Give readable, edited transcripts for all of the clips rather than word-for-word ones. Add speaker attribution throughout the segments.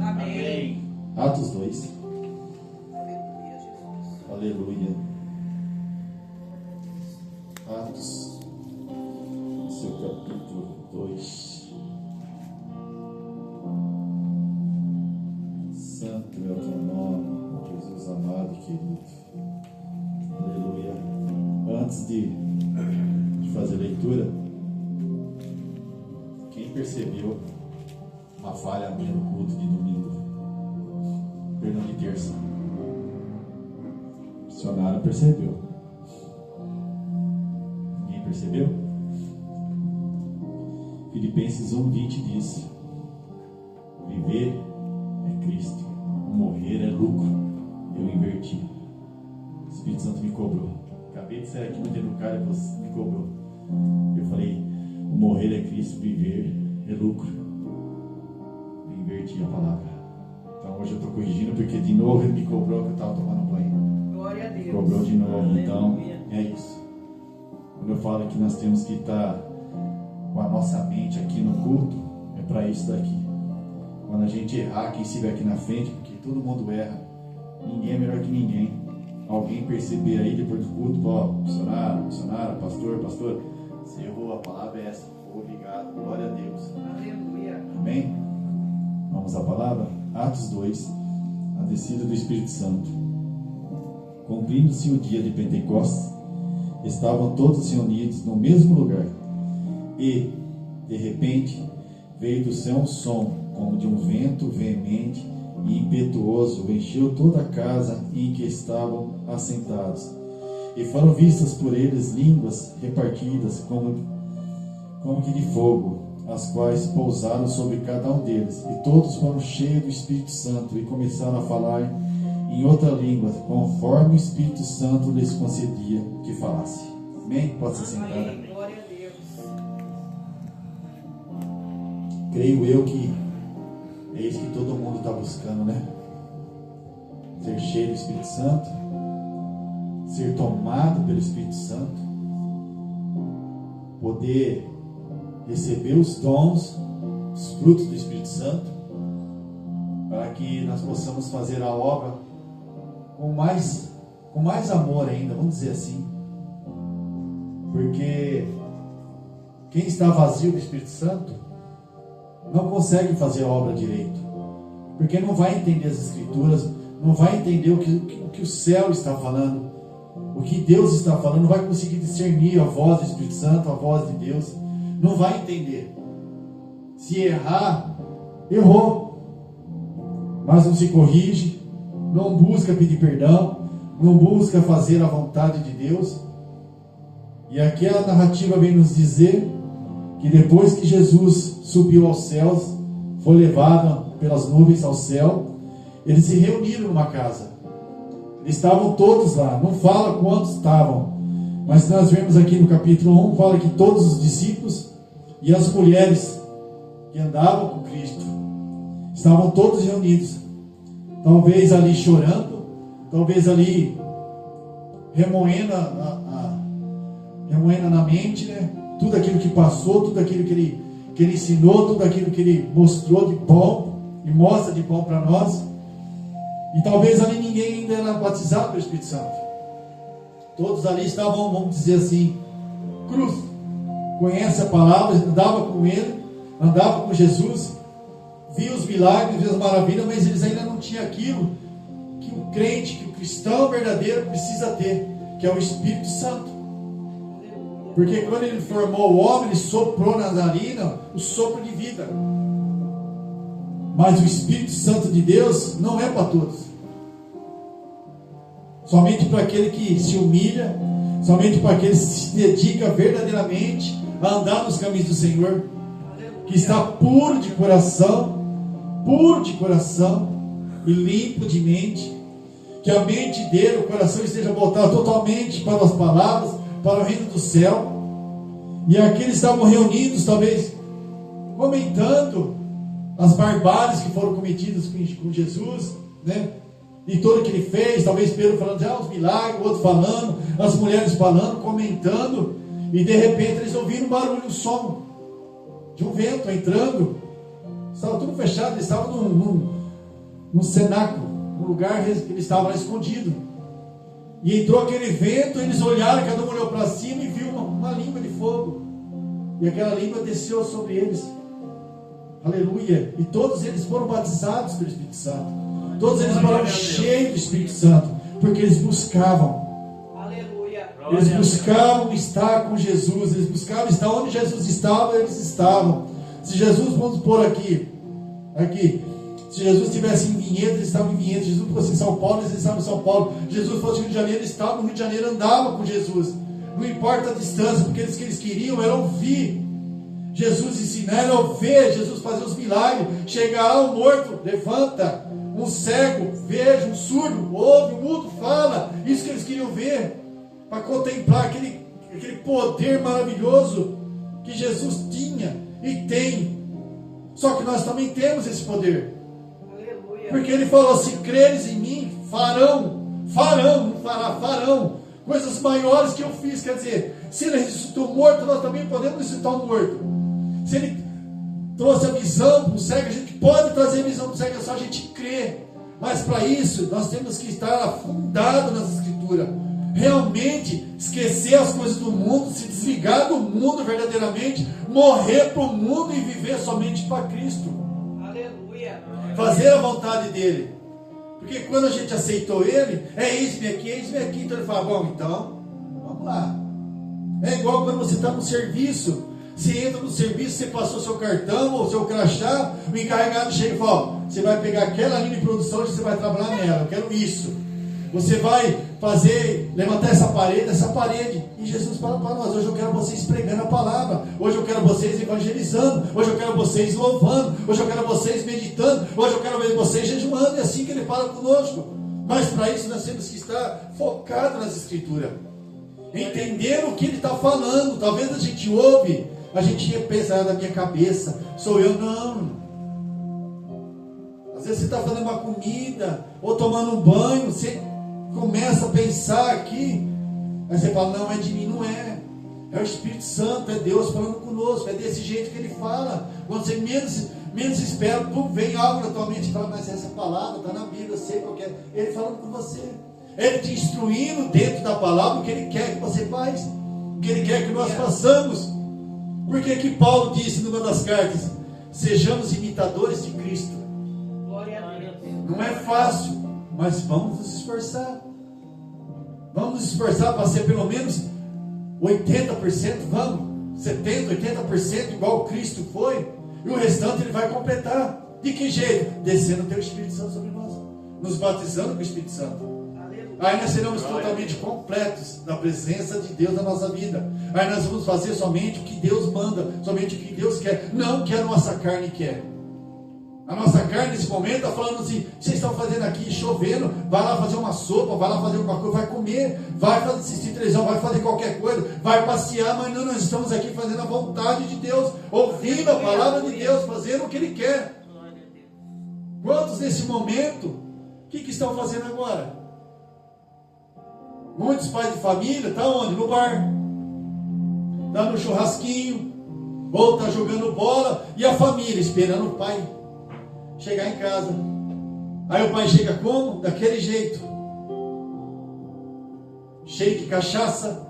Speaker 1: Amém.
Speaker 2: Atos 2. Aleluia. Atos, seu capítulo 2. Santo é o teu nome, Jesus amado e querido. Aleluia. Antes de fazer a leitura, quem percebeu uma falha minha no culto de domingo? Perdão, de terça. O missionário percebeu. Ninguém percebeu? Filipenses 1:20 diz: viver é Cristo, morrer é lucro. Eu inverti. O Espírito Santo me cobrou. Acabei de sair aqui no educar e você me cobrou. Eu falei: o morrer é Cristo, viver é lucro. Eu inverti a palavra. Então hoje eu estou corrigindo porque de novo ele me cobrou que eu estava tomando banho.
Speaker 1: Glória a Deus.
Speaker 2: Cobrou de novo.
Speaker 1: Aleluia.
Speaker 2: Então é isso. Quando eu falo que nós temos que estar com a nossa mente aqui no culto, é para isso daqui. Quando a gente errar, quem estiver aqui na frente, porque todo mundo erra, ninguém é melhor que ninguém. Alguém perceber aí depois do culto: ó, missionário, pastor, você errou, a palavra é essa. Obrigado, glória a Deus.
Speaker 1: Aleluia.
Speaker 2: Amém? Vamos à palavra? Atos 2, a descida do Espírito Santo. Cumprindo-se o dia de Pentecostes, estavam todos reunidos no mesmo lugar. E, de repente, veio do céu um som, como de um vento veemente e impetuoso, encheu toda a casa em que estavam assentados. E foram vistas por eles línguas repartidas como que de fogo, as quais pousaram sobre cada um deles. E todos foram cheios do Espírito Santo e começaram a falar em outra língua, conforme o Espírito Santo lhes concedia que falasse. Amém? Pode se sentar.
Speaker 1: Amém. Glória a Deus.
Speaker 2: Creio eu que é isso que todo mundo está buscando, né? Ser cheio do Espírito Santo, ser tomado pelo Espírito Santo, poder receber os dons, os frutos do Espírito Santo, para que nós possamos fazer a obra com mais amor ainda, vamos dizer assim. Porque quem está vazio do Espírito Santo não consegue fazer a obra direito, porque não vai entender as Escrituras, não vai entender o que o céu está falando, o que Deus está falando, não vai conseguir discernir a voz do Espírito Santo, a voz de Deus, não vai entender. Se errar, errou, mas não se corrige, não busca pedir perdão, não busca fazer a vontade de Deus. E aqui a narrativa vem nos dizer que depois que Jesus subiu aos céus, foi levado pelas nuvens ao céu, eles se reuniram numa casa. Eles estavam todos lá, não fala quantos estavam, mas nós vemos aqui no capítulo 1, fala que todos os discípulos e as mulheres que andavam com Cristo estavam todos reunidos, talvez ali chorando, talvez ali remoendo na mente, né? Tudo aquilo que passou, tudo aquilo que ele ensinou, tudo aquilo que ele mostrou de bom e mostra de bom para nós. E talvez ali ninguém ainda era batizado pelo Espírito Santo. Todos ali estavam, vamos dizer assim, cruz. Conhece a palavra, andava com ele, andava com Jesus, via os milagres, via as maravilhas, mas eles ainda não tinham aquilo que o crente, que o cristão verdadeiro precisa ter, que é o Espírito Santo. Porque quando ele formou o homem, ele soprou na narina o sopro de vida. Mas o Espírito Santo de Deus não é para todos. Somente para aquele que se humilha, somente para aquele que se dedica verdadeiramente a andar nos caminhos do Senhor, que está puro de coração e limpo de mente, que a mente dele, o coração esteja voltado totalmente para as palavras, para o reino do céu. E aqueles estavam reunidos, talvez comentando as barbáries que foram cometidas com Jesus, né? E tudo que ele fez, talvez Pedro falando os milagres, o outro falando, as mulheres falando, comentando, e de repente eles ouviram um barulho, um som de um vento entrando. Estava tudo fechado, eles estavam num cenáculo, no lugar que ele estava lá escondido. E entrou aquele vento, eles olharam, cada um olhou para cima e viu uma língua de fogo. E aquela língua desceu sobre eles. Aleluia. E todos eles foram batizados pelo Espírito Santo. Todos eles foram cheios do Espírito Santo. Porque eles buscavam.
Speaker 1: Aleluia.
Speaker 2: Eles buscavam estar com Jesus. Eles buscavam estar onde Jesus estava, eles estavam. Se Jesus, vamos pôr aqui. Se Jesus estivesse em Vinhedo, eles estavam em Vinhedo. Se Jesus fosse em São Paulo, eles estavam em São Paulo. Se Jesus fosse no Rio de Janeiro, eles estavam no Rio de Janeiro, andavam com Jesus. Não importa a distância, porque eles que eles queriam era ouvir Jesus ensinar, era ver Jesus fazer os milagres. Chegará um morto, levanta. Um cego, veja. Um surdo, ouve. Um mudo, fala. Isso que eles queriam ver, para contemplar aquele poder maravilhoso que Jesus tinha e tem. Só que nós também temos esse poder.
Speaker 1: Aleluia.
Speaker 2: Porque ele falou: se creres em mim, farão, não farão coisas maiores que eu fiz. Quer dizer, se ele ressuscitou morto, nós também podemos ressuscitar um morto. Se ele trouxe a visão para o cego, a gente pode trazer a visão para o cego, é só a gente crer. Mas para isso, nós temos que estar afundados nas Escrituras. Realmente esquecer as coisas do mundo, se desligar do mundo verdadeiramente, morrer para o mundo e viver somente para Cristo.
Speaker 1: Aleluia.
Speaker 2: Fazer a vontade dele. Porque quando a gente aceitou ele, eis-me aqui, então ele fala: bom, então, vamos lá. É igual quando você está no serviço. Você entra no serviço, você passou seu cartão ou seu crachá, o encarregado chega e fala: você vai pegar aquela linha de produção e você vai trabalhar nela, eu quero isso. Você vai levantar essa parede. E Jesus fala para nós: hoje eu quero vocês pregando a palavra, hoje eu quero vocês evangelizando, hoje eu quero vocês louvando, hoje eu quero vocês meditando, hoje eu quero ver vocês jejuando. É assim que ele fala conosco. Mas para isso nós temos que estar focados nas Escrituras, entender o que ele está falando. Talvez a gente ouve, a gente ia pensar na minha cabeça, sou eu. Não. Às vezes você está fazendo uma comida ou tomando um banho, você começa a pensar aqui, aí você fala: não, é de mim. Não é. É o Espírito Santo, é Deus falando conosco. É desse jeito que ele fala. Quando você menos espera, vem algo na tua mente e fala: mas essa palavra está na Bíblia, eu sei qual é. Ele falando com você, ele te instruindo dentro da palavra o que ele quer que você faz, o que ele quer que nós façamos. Porque que Paulo disse numa das cartas: sejamos imitadores de Cristo.
Speaker 1: Glória a Deus.
Speaker 2: Não é fácil, mas vamos nos esforçar. Vamos nos esforçar para ser pelo menos 80%, vamos, 70%, 80%, igual Cristo foi. E o restante ele vai completar. De que jeito? Descendo o teu Espírito Santo sobre nós, nos batizando com o Espírito Santo. Aí nós seremos totalmente completos na presença de Deus na nossa vida. Aí nós vamos fazer somente o que Deus manda, somente o que Deus quer, não o que a nossa carne quer. A nossa carne nesse momento está falando assim: vocês estão fazendo aqui, chovendo, vai lá fazer uma sopa, vai lá fazer alguma coisa, vai comer, vai assistir televisão, vai fazer qualquer coisa, vai passear. Mas não, nós estamos aqui fazendo a vontade de Deus, ouvindo a palavra de Deus, fazendo o que Ele quer. Quantos nesse momento, o que estão fazendo agora? Muitos pais de família estão onde? No bar, está no churrasquinho, ou está jogando bola, e a família esperando o pai chegar em casa. Aí o pai chega como? Daquele jeito, cheio de cachaça.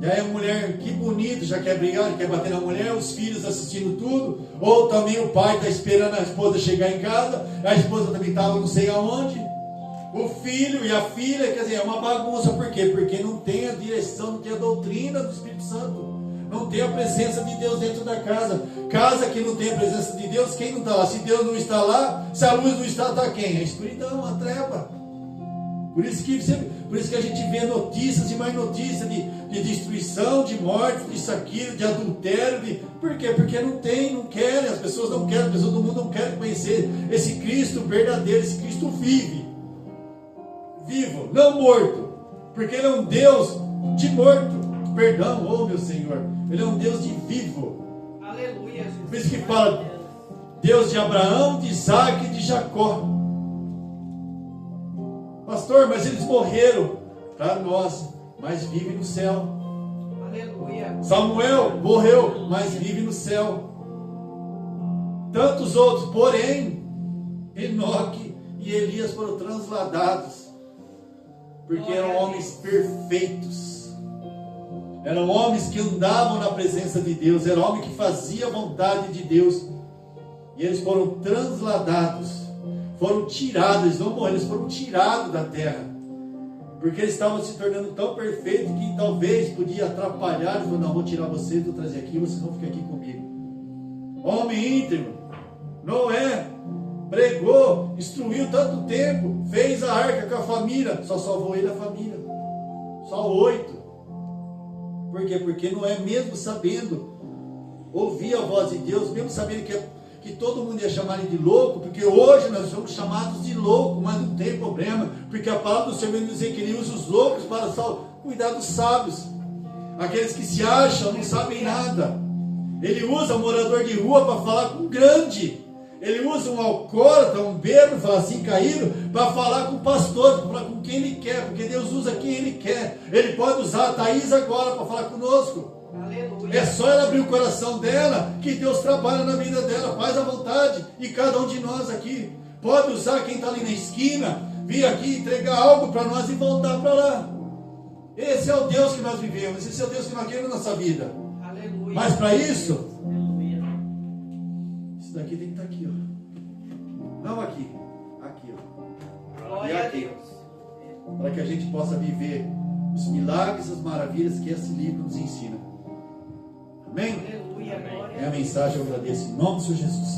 Speaker 2: E aí a mulher, que bonito, já quer brigar, já quer bater na mulher, os filhos assistindo tudo. Ou também o pai está esperando a esposa chegar em casa, a esposa também estava não sei aonde. O filho e a filha, quer dizer, é uma bagunça. Por quê? Porque não tem a direção, não tem a doutrina do Espírito Santo, não tem a presença de Deus dentro da casa. Casa que não tem a presença de Deus, quem não está lá? Se Deus não está lá, se a luz não está, está quem? A escuridão, a treva. Por isso que a gente vê notícias e mais notícias de destruição, de morte, disso, aquilo, de adultério. Por quê? Porque não querem, as pessoas não querem, as pessoas do mundo não querem conhecer esse Cristo verdadeiro, esse Cristo vivo, não morto, porque Ele é um Deus de morto, perdão, oh meu Senhor, Ele é um Deus de vivo.
Speaker 1: Aleluia, Jesus.
Speaker 2: Por isso que fala Deus de Abraão, de Isaac e de Jacó. Pastor, mas eles morreram para nós, mas vivem no céu.
Speaker 1: Aleluia.
Speaker 2: Samuel morreu, mas vive no céu. Tantos outros, porém Enoque e Elias foram transladados, porque eram homens perfeitos, eram homens que andavam na presença de Deus, eram homens que faziam a vontade de Deus, e eles foram transladados, foram tirados, eles não morreram, eles foram tirados da terra, porque eles estavam se tornando tão perfeitos que talvez podia atrapalhar. Eles falaram: não, vou tirar vocês, vou trazer aqui, vocês vão ficar aqui comigo. Homem íntegro, Noé pregou, instruiu tanto tempo, fez a arca com a família, só salvou ele a família, só 8. Por quê? Porque Noé, mesmo sabendo, ouvia a voz de Deus, mesmo sabendo que todo mundo ia chamar ele de louco, porque hoje nós somos chamados de louco, mas não tem problema, porque a palavra do Senhor vem dizer que ele usa os loucos para cuidar dos sábios, aqueles que se acham, não sabem nada. Ele usa um morador de rua para falar com um grande, ele usa um alcoólatra, um bêbado, fala assim, caído, para falar com o pastor, para falar com quem ele quer, porque Deus usa quem ele quer. Ele pode usar a Thaís agora para falar conosco.
Speaker 1: Aleluia.
Speaker 2: É só ela abrir o coração dela, que Deus trabalha na vida dela, faz a vontade. E cada um de nós aqui pode usar quem está ali na esquina, vir aqui entregar algo para nós e voltar para lá. Esse é o Deus que nós vivemos, esse é o Deus que nós queremos na nossa vida.
Speaker 1: Aleluia.
Speaker 2: Mas para isso,
Speaker 3: Aleluia.
Speaker 2: isso daqui tem que estar aqui, ó. Não aqui, aqui, ó. E
Speaker 1: Glória a
Speaker 2: aqui,
Speaker 1: Deus.
Speaker 2: para que a gente possa viver os milagres, as maravilhas que esse livro nos ensina. Amém?
Speaker 1: Aleluia. Glória
Speaker 2: É a mensagem, eu agradeço em nome do Senhor Jesus.